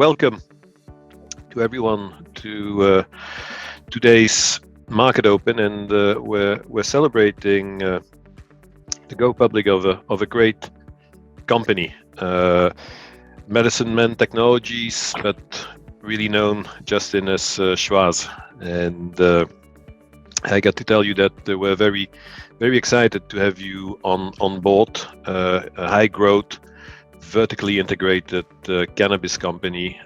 welcome to everyone to today's market open, and we're celebrating the go public of a great company, Medicine Man Technologies, but really known just in as Schwazze. And I got to tell you that we're very, very excited to have you on board. A high growth, vertically integrated cannabis company,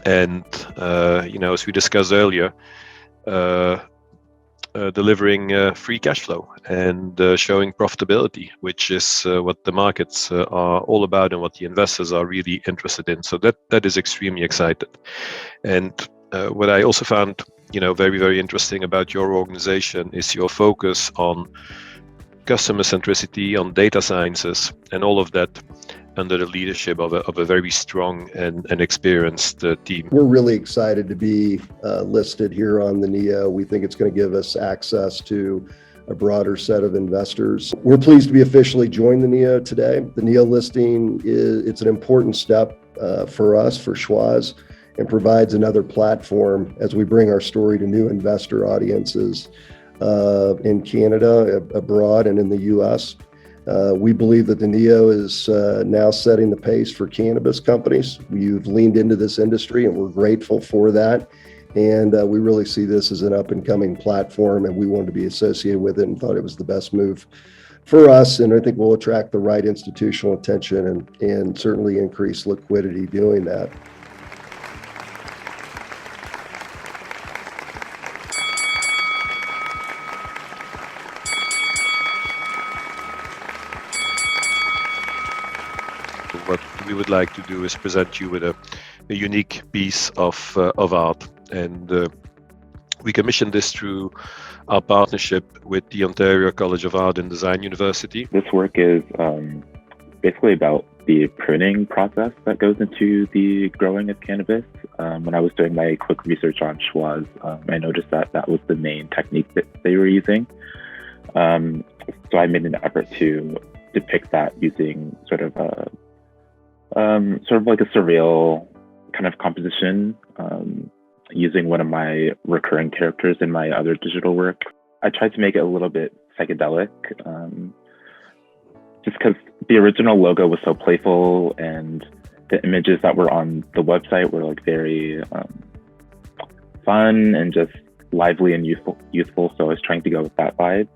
and as we discussed earlier, delivering free cash flow and showing profitability, which is what the markets are all about and what the investors are really interested in. So that is extremely excited. And what I also found very, very interesting about your organization is your focus on customer centricity, on data sciences, and all of that under the leadership of a very strong and experienced team. We're really excited to be listed here on the NEO. We think it's going to give us access to a broader set of investors. We're pleased to be officially joined the NEO today. The NEO listing it's an important step for us, for Schwazze, and provides another platform as we bring our story to new investor audiences in Canada, abroad, and in the U.S. We believe that the NEO is now setting the pace for cannabis companies. You've leaned into this industry, and we're grateful for that. And we really see this as an up-and-coming platform, and we wanted to be associated with it and thought it was the best move for us. And I think we'll attract the right institutional attention and certainly increase liquidity doing that. What we would like to do is present you with a unique piece of art, and we commissioned this through our partnership with the Ontario College of Art and Design University. This work is basically about the pruning process that goes into the growing of cannabis. When I was doing my quick research on Schwazze, I noticed that was the main technique that they were using. So I made an effort to depict that using sort of like a surreal kind of composition, using one of my recurring characters in my other digital work. I tried to make it a little bit psychedelic, just because the original logo was so playful and the images that were on the website were like very fun and just lively and youthful. So I was trying to go with that vibe.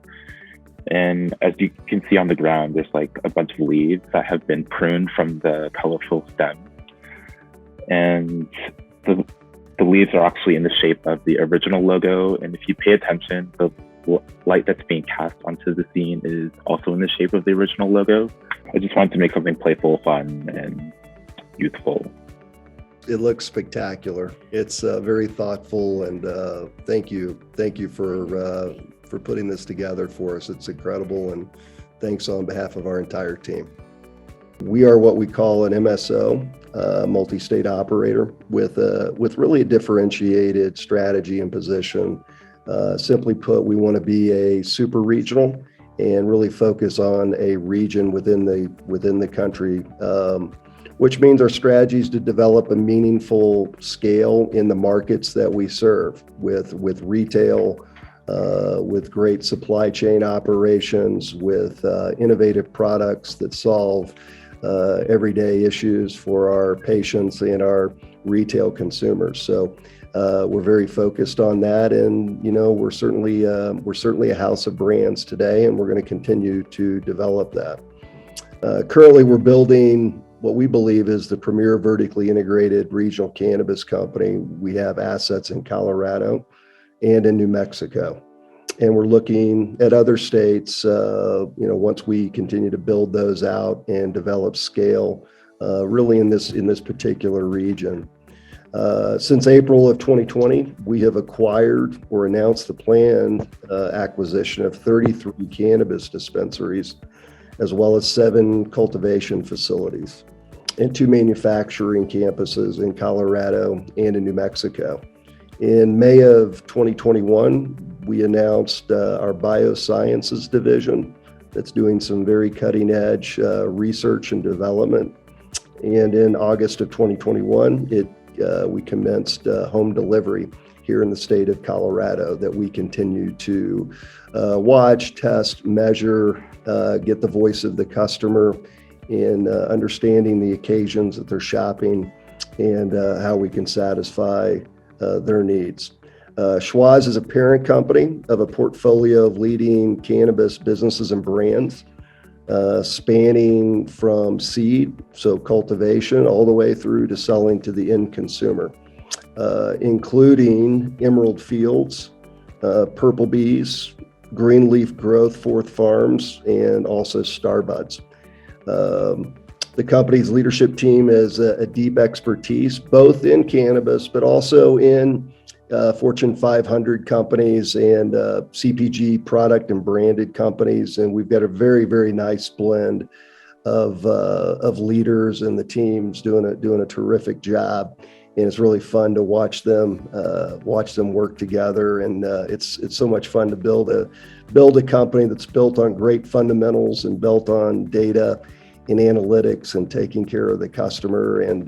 And as you can see on the ground, there's like a bunch of leaves that have been pruned from the colorful stem. And the leaves are actually in the shape of the original logo. And if you pay attention, the light that's being cast onto the scene is also in the shape of the original logo. I just wanted to make something playful, fun, and youthful. It looks spectacular. It's very thoughtful, and thank you for putting this together for us. It's incredible, and thanks on behalf of our entire team. We are what we call an MSO, multi-state operator, with really a differentiated strategy and position. Simply put, we want to be a super regional and really focus on a region within the country, which means our strategy is to develop a meaningful scale in the markets that we serve with retail, with great supply chain operations, with innovative products that solve everyday issues for our patients and our retail consumers. So we're very focused on that, and we're certainly a house of brands today, and we're going to continue to develop that. Currently, we're building what we believe is the premier vertically integrated regional cannabis company. We have assets in Colorado and in New Mexico. And we're looking at other states, once we continue to build those out and develop scale, really in this particular region. Since April of 2020, we have acquired or announced the planned acquisition of 33 cannabis dispensaries, as well as 7 cultivation facilities and 2 manufacturing campuses in Colorado and in New Mexico. In May of 2021, we announced our biosciences division that's doing some very cutting edge research and development And in August of 2021, we commenced home delivery here in the state of Colorado that we continue to watch, test, measure, get the voice of the customer in understanding the occasions that they're shopping and how we can satisfy their needs. Schwazze is a parent company of a portfolio of leading cannabis businesses and brands, spanning from seed, so cultivation, all the way through to selling to the end consumer, including Emerald Fields, Purple Bees, Green Leaf Growth, Fourth Farms, and also Starbuds. The company's leadership team has a deep expertise, both in cannabis, but also in Fortune 500 companies and CPG product and branded companies. And we've got a very, very nice blend of leaders, and the team's doing a terrific job. And it's really fun to watch them work together. And it's so much fun to build a company that's built on great fundamentals and built on data and analytics and taking care of the customer and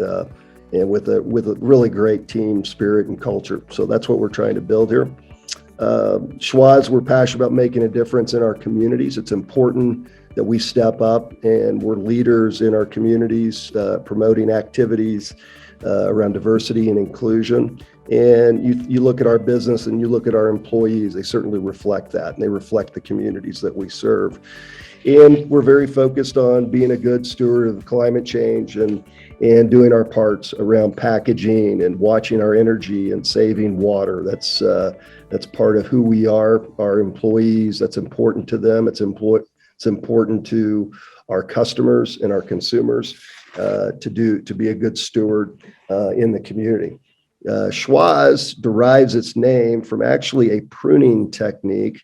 with a really great team spirit and culture. So that's what we're trying to build here. Schwazze, we're passionate about making a difference in our communities. It's important that we step up and we're leaders in our communities, promoting activities around diversity and inclusion. And you look at our business and you look at our employees, they certainly reflect that, and they reflect the communities that we serve. And we're very focused on being a good steward of climate change and doing our parts around packaging and watching our energy and saving water. That's part of who we are, our employees. That's important to them. It's important to our customers and our consumers to be a good steward in the community. Schwazze derives its name from actually a pruning technique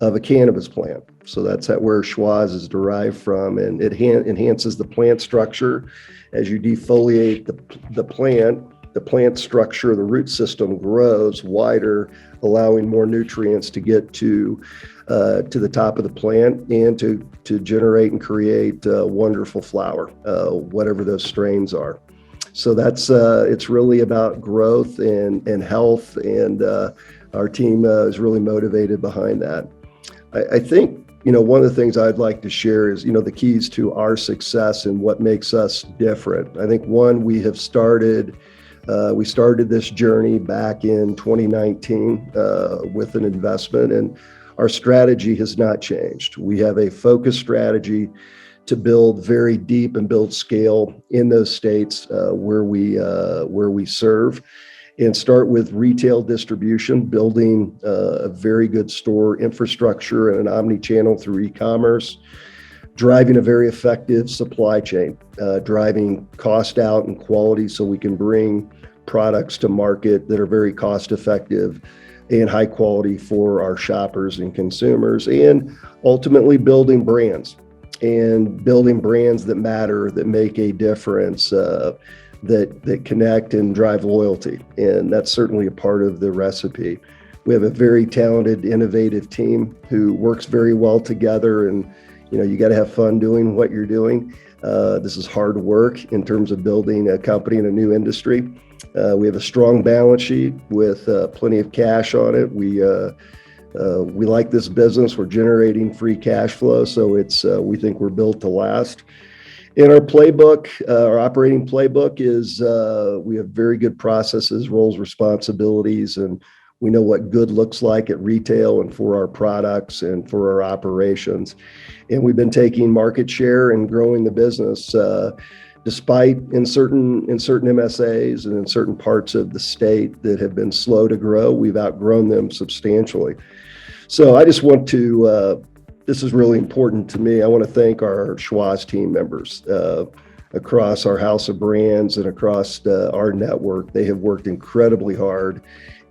of a cannabis plant. So that's where Schwazze is derived from, and it enhances the plant structure. As you defoliate the plant structure, the root system grows wider, allowing more nutrients to get to the top of the plant and to generate and create wonderful flower, whatever those strains are. So that's it's really about growth and health, and our team is really motivated behind that. I think, one of the things I'd like to share is, the keys to our success and what makes us different. I think we started this journey back in 2019 with an investment, and our strategy has not changed. We have a focused strategy to build very deep and build scale in those states where we serve, and start with retail distribution, building a very good store infrastructure and an omni-channel through e-commerce, driving a very effective supply chain, driving cost out and quality so we can bring products to market that are very cost effective and high quality for our shoppers and consumers, and ultimately building brands that matter, that make a difference, that connect and drive loyalty. And that's certainly a part of the recipe. We have a very talented, innovative team who works very well together, and you got to have fun doing what you're doing. This is hard work in terms of building a company in a new industry. We have a strong balance sheet with plenty of cash on it. We like this business. We're generating free cash flow, so we think we're built to last. In our playbook, our operating playbook is we have very good processes, roles, responsibilities, and we know what good looks like at retail and for our products and for our operations. And we've been taking market share and growing the business despite in certain MSAs and in certain parts of the state that have been slow to grow. We've outgrown them substantially. So I just want to, this is really important to me. I want to thank our Schwazze team members across our house of brands and across our network. They have worked incredibly hard,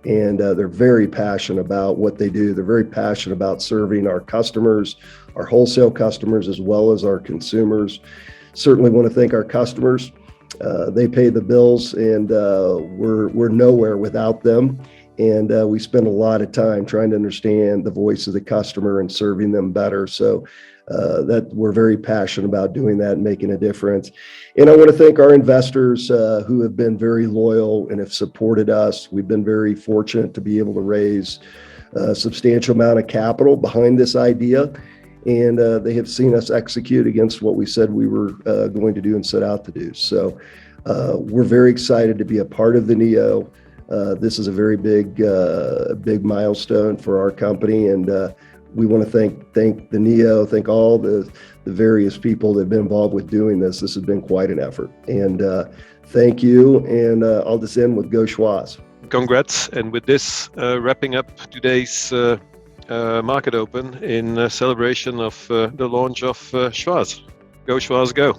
and they're very passionate about what they do. They're very passionate about serving our customers, our wholesale customers, as well as our consumers. Certainly want to thank our customers. They pay the bills, and we're nowhere without them. And we spend a lot of time trying to understand the voice of the customer and serving them better. So that we're very passionate about doing that and making a difference. And I want to thank our investors who have been very loyal and have supported us. We've been very fortunate to be able to raise a substantial amount of capital behind this idea. And they have seen us execute against what we said we were going to do and set out to do. So we're very excited to be a part of the NEO. This is a very big milestone for our company, and we want to thank the NEO, thank all the various people that have been involved with doing this. This has been quite an effort, and thank you. And I'll just end with Go Schwazze. Congrats! And with this, wrapping up today's market open in celebration of the launch of Schwazze. Go Schwazze, go!